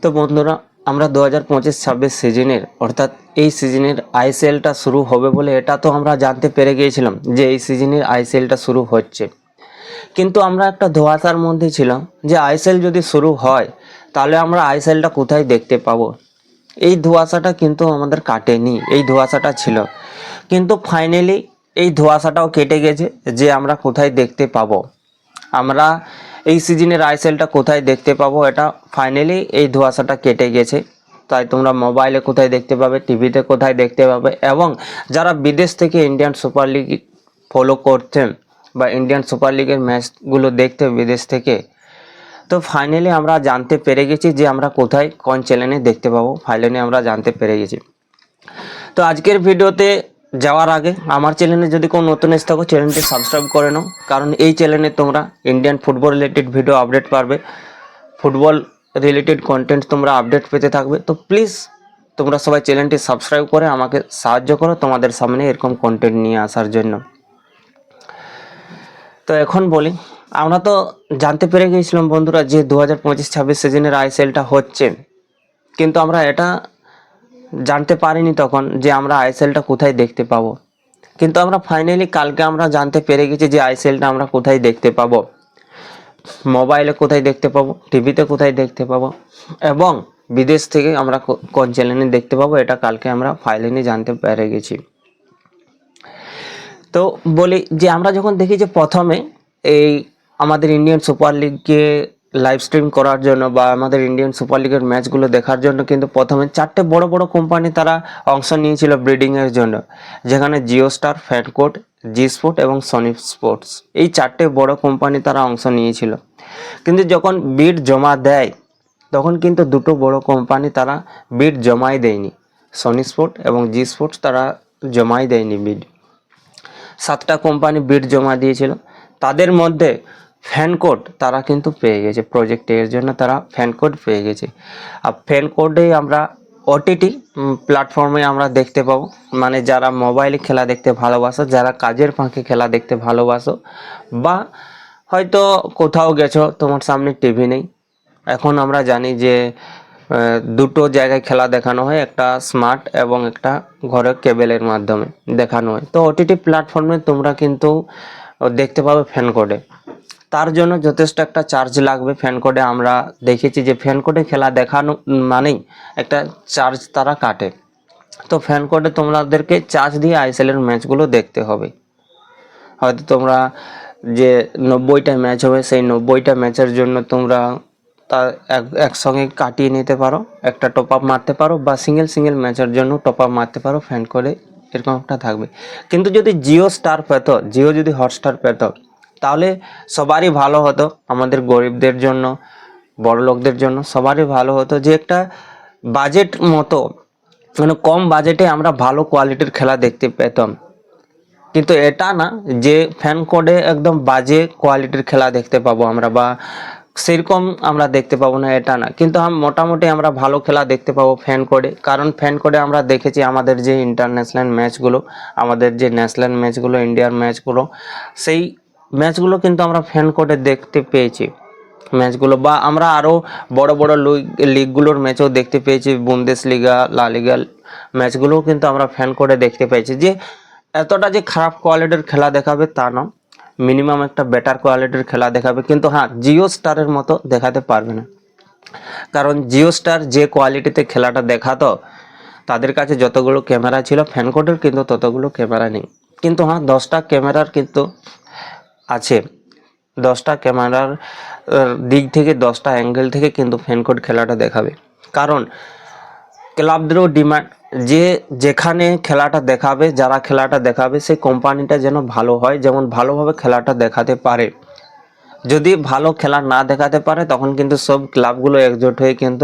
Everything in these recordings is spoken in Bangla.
তো বন্ধুরা, আমরা 2025-26 সিজনের অর্থাৎ এই সিজনের আইসিএলটা শুরু হবে বলে এটা তো আমরা জানতে পেরে গিয়েছিলাম যে এই সিজনের আইসিএলটা শুরু হচ্ছে। কিন্তু আমরা একটা ধোঁয়াশার মধ্যে ছিলাম যে আইসিএল যদি শুরু হয় তাহলে আমরা আইসিএলটা কোথায় দেখতে পাবো। এই ধোঁয়াশাটা কিন্তু আমাদের কাটেনি, এই ধোঁয়াশাটা ছিল। কিন্তু ফাইনালি এই ধোঁয়াশাটাও কেটে গেছে যে আমরা কোথায় দেখতে পাবো, আমরা এই সিজনের আইসিএলটা কোথায় দেখতে পাবো, এটা ফাইনালি এই ধোঁয়াশাটা কেটে গেছে। তাই তোমরা মোবাইলে কোথায় দেখতে পাবে, টিভিতে কোথায় দেখতে পাবে, এবং যারা বিদেশ থেকে ইন্ডিয়ান সুপার লিগ ফলো করতেন বা ইন্ডিয়ান সুপার লিগের ম্যাচগুলো দেখতে বিদেশ থেকে, তো ফাইনালি আমরা জানতে পেরে গেছি যে আমরা কোথায় কোন চ্যানেলে দেখতে পাবো। ফাইনালি আমরা জানতে পেরে গেছি। তো আজকের ভিডিওতে যাওয়ার আগে আমার চ্যানেলে যদি কোনো নতুন এসে থাকো, চ্যানেলটি সাবস্ক্রাইব করে নাও, কারণ এই চ্যানেলে তোমরা Indian football related video update পারবে, ফুটবল রিলেটেড কন্টেন্ট তোমরা আপডেট পেতে থাকবে। তো প্লিজ তোমরা সবাই চ্যানেলটি সাবস্ক্রাইব করে আমাকে সাহায্য করো তোমাদের সামনে এরকম কন্টেন্ট নিয়ে আসার জন্য। তো এখন বলি, আমরা তো জানতে পেরে গিয়েছিলাম বন্ধুরা যে 2025-26 সিজনের আইসিএলটা হচ্ছে, কিন্তু আমরা এটা জানতে পারিনি তখন যে আমরা আইসিএলটা কোথায় দেখতে পাবো। কিন্তু আমরা ফাইনালি কালকে আমরা জানতে পেরে গেছি যে আইসিএলটা আমরা কোথায় দেখতে পাবো, মোবাইলে কোথায় দেখতে পাবো, টিভিতে কোথায় দেখতে পাবো, এবং বিদেশ থেকে আমরা কোন চ্যানেলে দেখতে পাবো, এটা কালকে আমরা ফাইনালি জানতে পেরে গেছি। তো বলি যে আমরা যখন দেখি যে প্রথমে এই আমাদের ইন্ডিয়ান সুপার লিগকে লাইভ স্ট্রিম করার জন্য বা আমাদের ইন্ডিয়ান সুপার লিগের ম্যাচগুলো দেখার জন্য কিন্তু প্রথমে চারটে বড় বড় কোম্পানি তারা অংশ নিয়েছিল ব্রিডিংয়ের জন্য, যেখানে জিও স্টার, ফ্যানকোড, জি স্পোর্ট এবং সনি স্পোর্টস, এই চারটে বড় কোম্পানি তারা অংশ নিয়েছিল। কিন্তু যখন বিড জমা দেয় তখন কিন্তু দুটো বড় কোম্পানি তারা বিড জমাই দেয়নি, সনি স্পোর্ট এবং জি স্পোর্টস তারা জমাই দেয়নি বিড। 7টা কোম্পানি বিড জমা দিয়েছিল, তাদের মধ্যে ফ্যানকোড তারা কিন্তু পেয়ে গেছে, প্রজেক্ট এর জন্য তারা ফ্যানকোড পেয়ে গেছে। আর ফ্যানকোডে আমরা ওটিটি প্ল্যাটফর্মে আমরা দেখতে পাবো, মানে যারা মোবাইলে খেলা দেখতে ভালোবাসো, যারা কাজের ফাঁকে খেলা দেখতে ভালোবাসো, বা হয়তো কোথাও গেছো তোমার সামনে টিভি নেই। এখন আমরা জানি যে দুটো জায়গায় খেলা দেখানো হয়, একটা স্মার্ট এবং একটা ঘরে কেবেলের মাধ্যমে দেখানো হয়। তো ওটিটি প্ল্যাটফর্মে তোমরা কিন্তু দেখতে পাবে ফ্যানকোডে। তার জন্য যথেষ্ট একটা চার্জ লাগবে ফ্যানকোডে। আমরা দেখেছি যে ফ্যানকোডে খেলা দেখানো মানেই একটা চার্জ তারা কাটে। তো ফ্যানকোডে তোমাদেরকে চার্জ দিয়ে আইএসএলের ম্যাচগুলো দেখতে হবে। হয়তো তোমরা যে 90টা ম্যাচ হবে সেই 90টা ম্যাচের জন্য তোমরা তা একসঙ্গে কাটিয়ে নিতে পারো, একটা টপ আপ মারতে পারো, বা সিঙ্গেল ম্যাচের জন্য টপ আপ মারতে পারো ফ্যান করে, এরকম একটা থাকবে। কিন্তু যদি জিও স্টার পেতো, জিও যদি হটস্টার পেতো তাহলে সবারই ভালো হতো, আমাদের গরিবদের জন্য, বড় লোকদের জন্য সবারই ভালো হতো, যে একটা বাজেট মতো, মানে কম বাজেটে আমরা ভালো কোয়ালিটির খেলা দেখতে পেতাম। কিন্তু এটা না যে ফ্যান কোডে একদম বাজে কোয়ালিটির খেলা দেখতে পাবো আমরা, বা সেরকম আমরা দেখতে পাবো না, এটা না। কিন্তু মোটামুটি আমরা ভালো খেলা দেখতে পাবো ফ্যান কোডে, কারণ ফ্যান কোডে আমরা দেখেছি আমাদের যে ইন্টারন্যাশনাল ম্যাচগুলো, আমাদের যে ন্যাশনাল ম্যাচগুলো, ইন্ডিয়ার ম্যাচগুলো, সেই ম্যাচগুলো কিন্তু আমরা ফ্যান কোডে দেখতে পেয়েছি ম্যাচগুলো। বা আমরা আরও বড় বড় লিগগুলোর ম্যাচও দেখতে পেয়েছি, বুন্দেসলিগা, লা লিগা ম্যাচগুলোও কিন্তু আমরা ফ্যান কোডে দেখতে পেয়েছি। যে এতটা যে খারাপ কোয়ালিটির খেলা দেখাবে তা না, মিনিমাম একটা বেটার কোয়ালিটির খেলা দেখাবে, কিন্তু হ্যাঁ জিও স্টারের মতো দেখাতে পারবে না। কারণ জিও স্টার যে কোয়ালিটিতে খেলাটা দেখাতো, তাদের কাছে যতগুলো ক্যামেরা ছিল ফ্যানকোডের কিন্তু ততগুলো ক্যামেরা নেই। কিন্তু হ্যাঁ 10টা ক্যামেরার কিন্তু আছে, 10টা ক্যামেরার দিক থেকে 10টা অ্যাঙ্গেল থেকে কিন্তু ফ্যানকোড খেলাটা দেখাবে। কারণ ক্লাবদেরও ডিমান্ড যে যেখানে খেলাটা দেখাবে, যারা খেলাটা দেখাবে সেই কোম্পানিটা যেন ভালো হয়, যেমন ভালোভাবে খেলাটা দেখাতে পারে। যদি ভালো খেলা না দেখাতে পারে তখন কিন্তু সব ক্লাবগুলো একজোট হয়ে কিন্তু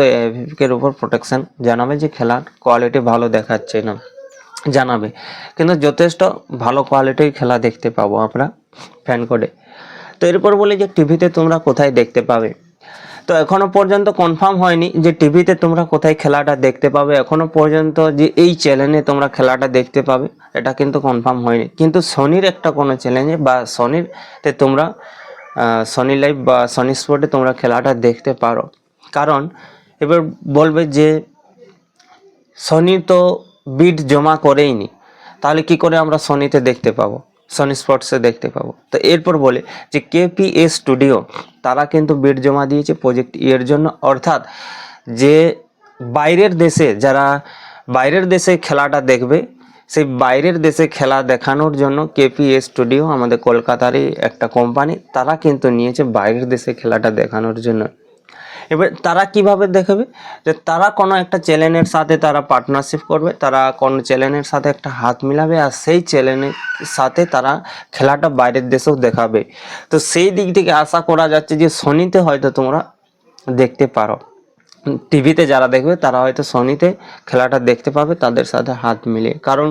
এর উপর প্রোটেকশন জানাবে যে খেলার কোয়ালিটি ভালো দেখাচ্ছে না, জানাবে। কিন্তু যথেষ্ট ভালো কোয়ালিটির খেলা দেখতে পাবো আমরা ফ্যান কোডে। তো এরপর বলি যে টিভিতে তোমরা কোথায় দেখতে পাবে। তো এখনো পর্যন্ত কনফার্ম হয়নি যে টিভিতে তোমরা কোথায় খেলাটা দেখতে পাবে, এখনো পর্যন্ত যে এই চ্যানেলে তোমরা খেলাটা দেখতে পাবে এটা কিন্তু কনফার্ম হয়নি। কিন্তু সনির একটা কোনো চ্যানেলে বা সনিতে তোমরা সনি লাইভ বা সনি স্পোর্টে তোমরা খেলাটা দেখতে পারো। কারণ এবার বলবে যে সনি তো বিড জমা করেইনি, তাহলে কি করে আমরা সনিতে দেখতে পাবো, সনি স্পোর্টসে দেখতে পাবো? তো এরপর বলে যে কেপিএ স্টুডিও তারা কিন্তু বিড জমা দিয়েছে প্রজেক্ট এর জন্য, অর্থাৎ যে বাইরের দেশে যারা বাইরের দেশে খেলাটা দেখবে, সেই বাইরের দেশে খেলা দেখানোর জন্য কেপিএ স্টুডিও আমাদের কলকাতারই একটা কোম্পানি, তারা কিন্তু নিয়েছে বাইরের দেশে খেলাটা দেখানোর জন্য। এবার তারা কিভাবে দেখাবে, যে তারা কোনো একটা চ্যানেলের সাথে তারা পার্টনারশিপ করবে, তারা কোনো চ্যানেলের সাথে একটা হাত মিলাবে, আর সেই চ্যানেলের সাথে তারা খেলাটা বাইরের দেশেও দেখাবে। তো সেই দিক থেকে আশা করা যাচ্ছে যে সনিতে হয়তো তোমরা দেখতে পারো, টিভিতে যারা দেখবে তারা হয়তো সনিতে খেলাটা দেখতে পাবে তাদের সাথে হাত মিলিয়ে। কারণ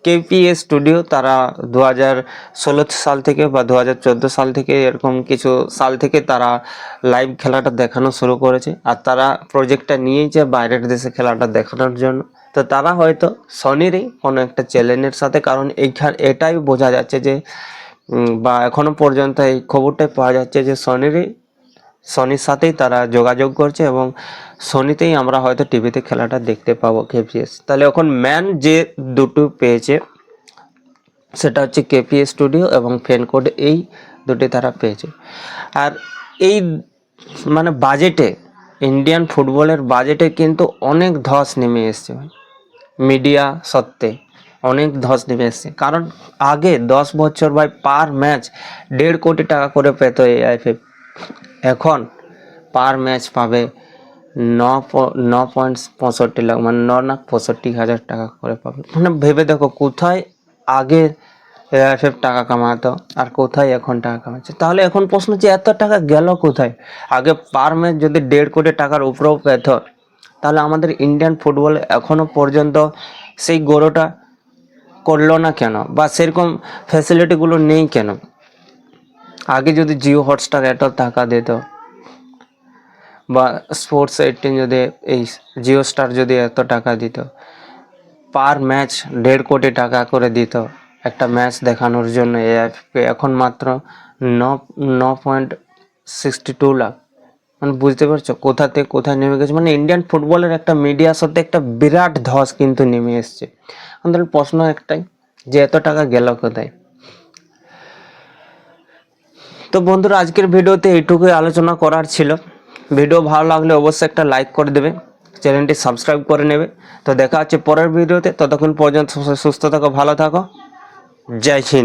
কেপিএ স্টুডিও তারা 2016 সাল থেকে বা 2014 সাল থেকে এরকম কিছু সাল থেকে তারা লাইভ খেলাটা দেখানো শুরু করেছে, আর তারা প্রজেক্টটা নিয়েছে বাইরের দেশে খেলাটা দেখানোর জন্য। তো তারা হয়তো সনিরই কোনো একটা চ্যানেলের সাথে, কারণ এটাই বোঝা যাচ্ছে যে বা এখনো পর্যন্ত এই খবরটাই পাওয়া যাচ্ছে যে সনির সাথেই তারা যোগাযোগ করছে এবং সনিতেই আমরা হয়তো টিভিতে খেলাটা দেখতে পাবো কেপিএস। তাহলে এখন ম্যান যে দুটো পেয়েছে সেটা হচ্ছে কেপিএস স্টুডিও এবং ফ্যানকোড, এই দুটি তারা পেয়েছে। আর এই মানে বাজেটে, ইন্ডিয়ান ফুটবলের বাজেটে কিন্তু অনেক ধস নেমে এসছে ভাই, মিডিয়া সত্ত্বে অনেক ধস নেমে এসছে। কারণ আগে 10 বছর ভাই পার ম্যাচ 1.5 কোটি টাকা করে পেত এআইএফএফ, এখন পার ম্যাচ পাবে 9.65 লাখ, মানে 9,65,000 টাকা করে পাবে। মানে ভেবে দেখো কোথায় আগে এআইএফএফ টাকা কামাতো আর কোথায় এখন টাকা কামাচ্ছে। তাহলে এখন প্রশ্ন যে এত টাকা গেল কোথায়? আগে পার ম্যাচ যদি 1.5 কোটি টাকার উপরেও পেত, তাহলে আমাদের ইন্ডিয়ান ফুটবল এখনো পর্যন্ত সেই গৌরবটা করলো না কেন, বা সেরকম ফ্যাসিলিটিগুলো নেই কেন? আগে যদি জিও হটস্টার এত টাকা দিত, বা স্পোর্টস 18 যদি এই জিও স্টার যদি এত টাকা দিত, পার ম্যাচ 1.5 কোটি টাকা করে দিত একটা ম্যাচ দেখানোর জন্য এআইএফকে, এখন মাত্র 9.62 লাখ। মানে বুঝতে পারছো কোথা থেকে কোথায় নেমে গেছে। মানে ইন্ডিয়ান ফুটবলের একটা মিডিয়ার সাথে একটা বিরাট ধস কিন্তু নেমে এসছে। আমাদের প্রশ্ন একটাই, যে এত টাকা গেল কোথায়? তো বন্ধুরা, আজকের ভিডিওতে এইটুকুই আলোচনা করার ছিল। ভিডিও ভালো লাগলে অবশ্যই একটা লাইক করে দেবে, চ্যানেলটি সাবস্ক্রাইব করে নেবে। তো দেখা হচ্ছে পরের ভিডিওতে, ততক্ষণ পর্যন্ত সুস্থ থাকো, ভালো থাকো, জয় হিন্দ।